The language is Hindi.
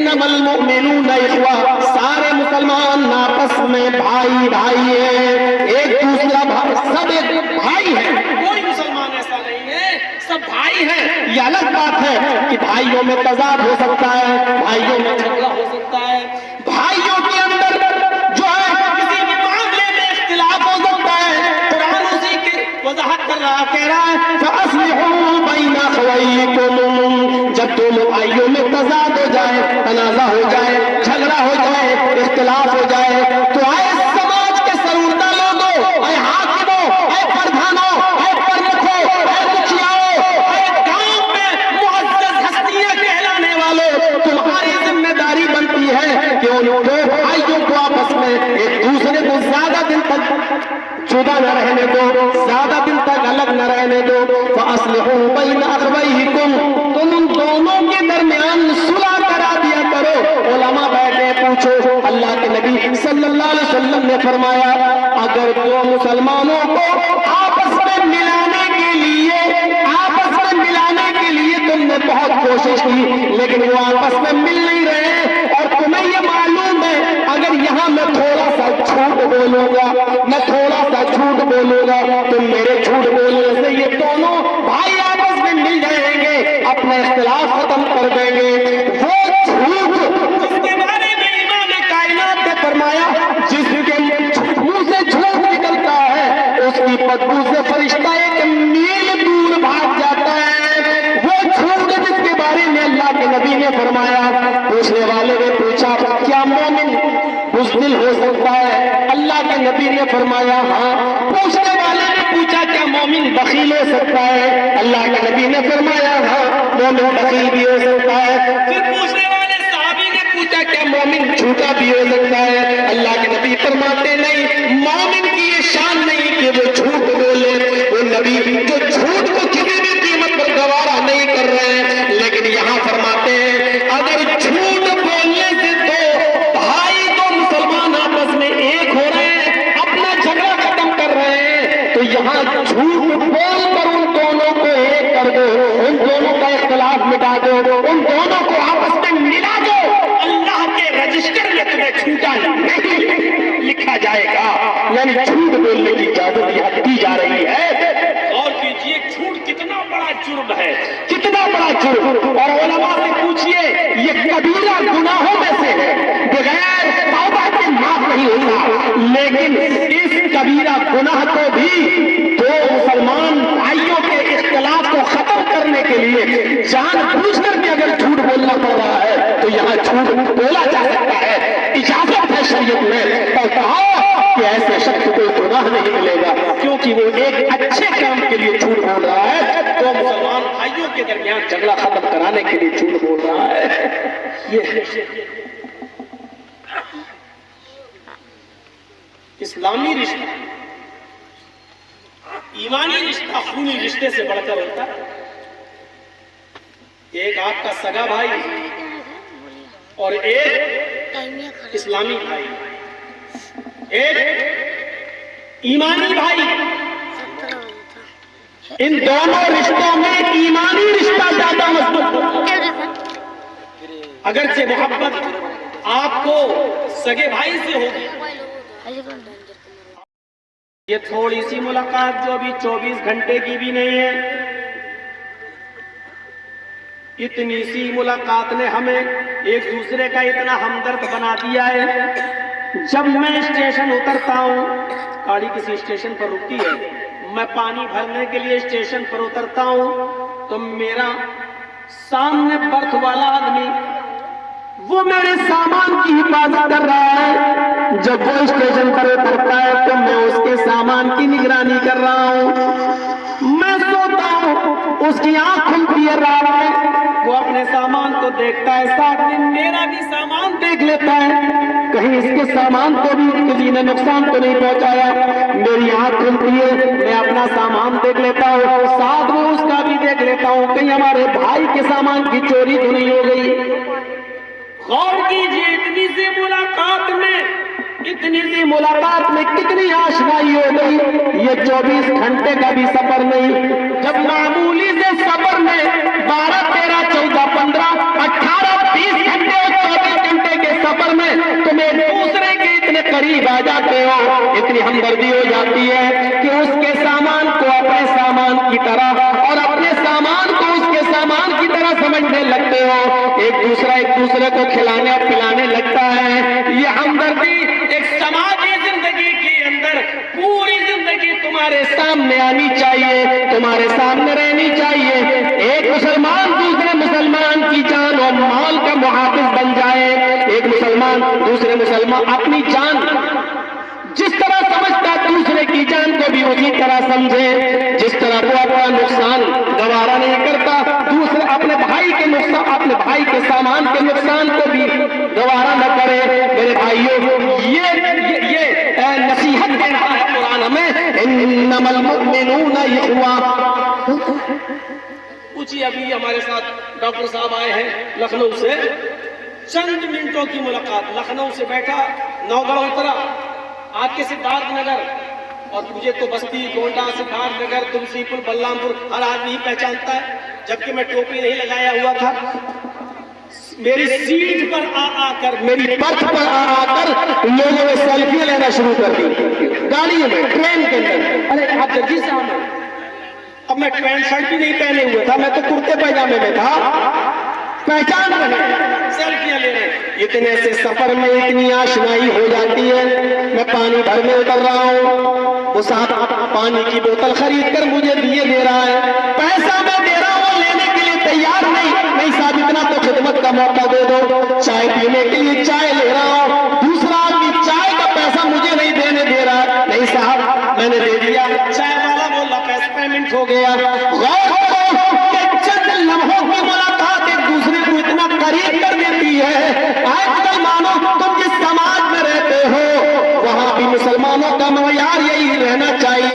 इन्नमल मुमिनूना इख्वा, सारे मुसलमान आपस में भाई भाई है, एक दूसरा भाई, सब एक भाई है, कोई मुसलमान ऐसा नहीं है, सब भाई है। ये अलग बात है कि भाइयों में तजाद हो सकता है, भाइयों में झगड़ा हो सकता है, भाइयों के अंदर जो है किसी भी मामले में इख्तिलाफ हो सकता है। कुरान उसी की वजाहत कर रहा, कह रहा है फअस्लिहू बैना अखवैकुम, जब दोनों भाइयों में तजाद हो जाए, तनाज़ा हो जाए, झगड़ा हो जाए, इख्तिलाफ हो जाए, तो आए समाज के सरूरदा लोगों, आए हाकिमों, आए प्रधानों, आए प्रमुखों, आए मुखियाओं, आए गांव में मुअज़्ज़ज़ हस्तियां कहलाने वालों, तुम्हारी जिम्मेदारी बनती है कि उन दो भाइयों को आपस में एक दूसरे को ज्यादा दिन तक जुदा न रहने दो, ज्यादा दिन तक अलग न रहने दो। फअस्लिहू बैना अखवैकुम, तुम उन दोनों के दरमियान सुलह करा दिया करो। उलमा बैठे पूछो, अल्लाह के नबी सल्लल्लाहु अलैहि वसल्लम ने फरमाया, अगर दो मुसलमानों को आपस में मिलाने के लिए तुमने बहुत कोशिश की, लेकिन वो आपस में मिल नहीं रहे, और तुम्हें ये मालूम है अगर यहाँ मैं थोड़ा सा झूठ बोलूंगा, तुम मेरे झूठ बोलने से ये दोनों भाई आपस में मिल जाएंगे, अपना इख्तिलाफ खत्म कर देंगे। वो झूठ जिसके बारे में इमाम कायनात ने फरमाया, जिसके मुंह से झूठ निकलता है उसकी बदबू से फरिश्ता एक मील दूर भाग जाता है। वो झूठ जिसके बारे में अल्लाह के नबी ने फरमाया, पूछने वाले ने पूछा क्या मोमिन बुज़दिल हो सकता है? अल्लाह के नबी ने फरमाया हाँ। पूछने वाले ने पूछा क्या मोमिन बखील हो सकता है? अल्लाह के नबी ने फरमाया हाँ, मोमिन बखील भी हो सकता है। फिर पूछने वाले सहाबी ने पूछा क्या मोमिन झूठा भी हो सकता है? अल्लाह के नबी फरमाते नहीं, मोमिन की ये शान नहीं कि वो झूठ बोले, वो नबी जो झूठ को किसी भी कीमत पर गवारा नहीं कर रहे हैं, लेकिन यहाँ फरमाते हैं अगर झूठ बोलने से तो भाई दो मुसलमान आपस में एक हो रहे हैं, अपना झगड़ा खत्म कर रहे हैं, तो यहाँ झूठ बोलकर उन दोनों को एक कर दो, उन दोनों का इख्तिलाफ मिटा दो, उन दोनों को आपस में मिला दो, अल्लाह के रजिस्टर में तुम्हें झूठा नहीं लिखा जाएगा। यानी झूठ बोलने की इजाजत दी जा रही है। और कीजिए झूठ कितना बड़ा जुर्म है, कितना बड़ा जुर्म। और उलमा से पूछिए, ये कबीरा गुनाहों में से है, बगैर तौबा के माफ नहीं होता, लेकिन इस कबीरा गुनाह को भी दो मुसलमान भाइयों के इख्तिलाफ को खत्म करने के लिए जानबूझकर भी अगर झूठ बोलना पड़ रहा है तो यहाँ झूठ बोला जा सकता है, इजाजत है शरीयत में। और कहा कि ऐसे शख्स को गुनाह नहीं मिलेगा क्योंकि वो एक अच्छे काम के लिए झूठ बोल रहा है, तो मुसलमान भाइयों के दरमियान झगड़ा खत्म कराने के लिए झूठ बोल रहा है। ये इस्लामी रिश्ता, ईमानी रिश्ता खूनी रिश्ते से बढ़कर होता है। एक आपका सगा भाई और एक इस्लामी भाई, एक ईमानी भाई, इन दोनों रिश्तों में ईमानी रिश्ता ज्यादा मजबूत है। अगरचे मोहब्बत आपको सगे भाई से होगी, ये थोड़ी सी मुलाकात जो अभी 24 घंटे की भी नहीं है, इतनी सी मुलाकात ने हमें एक दूसरे का इतना हमदर्द बना दिया है। जब मैं स्टेशन उतरता हूँ, गाड़ी किसी स्टेशन पर रुकती है, मैं पानी भरने के लिए स्टेशन पर उतरता हूँ, तो मेरा सामने बर्थ वाला आदमी वो मेरे सामान की हिफाजत कर रहा है। जब वो स्टेशन पर उतरता है तो मैं उसके सामान की निगरानी कर रहा हूँ। मैं सोता हूँ, उसकी आंख खुलती है रात में, वो अपने सामान को देखता है, साथ में मेरा भी सामान देख लेता है, कहीं इसके सामान को भी किसी ने नुकसान तो नहीं पहुंचाया। मेरी आंख खुलती है, मैं अपना सामान देख लेता हूँ, साथ में उसका भी देख लेता हूँ, कहीं हमारे भाई के सामान की चोरी तो नहीं हो गई। गौर कीजिए, इतनी सी मुलाकात में कितनी आशनाई हो गई। ये 24 घंटे का भी सफर नहीं, जब मामूली से सफर में 12, 13, 14, 15, 18, 20 घंटे और आ जाते हो, इतनी हमदर्दी हो जाती है कि उसके सामान को अपने सामान की तरह और अपने सामान को उसके सामान की तरह समझने लगते हो। एक दूसरे को खिलाने और पिलाने लगता है। ये हमदर्दी एक समाजी जिंदगी के अंदर पूरी जिंदगी तुम्हारे सामने आनी चाहिए, तुम्हारे सामने रहनी चाहिए। एक मुसलमान दूसरे मुसलमान की जान और माल का मुहाफिज बन जाए। एक मुसलमान दूसरे मुसलमान अपनी जान जिस तरह समझता दूसरे की जान को भी उसी तरह समझे। जिस तरह वो अपना नुकसान गवारा नहीं करता, दूसरे अपने भाई के नुकसान, अपने भाई के सामान के नुकसान को भी गवारा न करे। मेरे भाइयों, ये नसीहत दे रहा है कुरान हमें, इन्नमल मुमिनूना इख्वा। पूछिए, अभी हमारे साथ डॉक्टर साहब आए हैं लखनऊ से, चंद मिनटों की मुलाकात, लखनऊ से बैठा, नौगढ़ उतरा, आपके सिद्धार्थ नगर, और मुझे तो बस्ती, गोंडा, सिद्धार्थ नगर, तुलसीपुर, बलरामपुर हर आदमी पहचानता है, जबकि मैं टोपी नहीं लगाया हुआ था। मेरी सीट पर आकर, मेरी बर्थ पर आकर लोगों ने सेल्फी लेना शुरू कर दी, गाड़ियों में, ट्रेन के अंदर। अरे आप जल्दी से आना। अब मैं पैंट शर्ट भी नहीं पहने हुए था, मैं तो कुर्ते पैजामे में था। पहचान रहे, सेल्फियां ले रहे। इतने से सफर में इतनी आशनाई हो जाती है। मैं पानी भरने उतर रहा हूँ, वो साहब पानी की बोतल खरीद कर मुझे दिए दे रहा है, पैसा मैं दे रहा हूँ, लेने के लिए तैयार नहीं साहब, इतना तो खिदमत का मौका दे दो। चाय पीने के लिए चाय ले रहा हूँ, दूसरा आदमी चाय का पैसा मुझे नहीं देने दे रहा है। नहीं साहब, मैंने दे दिया। चाय वाला बोला पैसा पेमेंट हो गया। चंद लम्हों की मुलाकात एक दूसरे को इतना करीब कर देती है। आजकल मानो तुम जिस समाज में रहते हो वहां भी मुसलमानों का मयार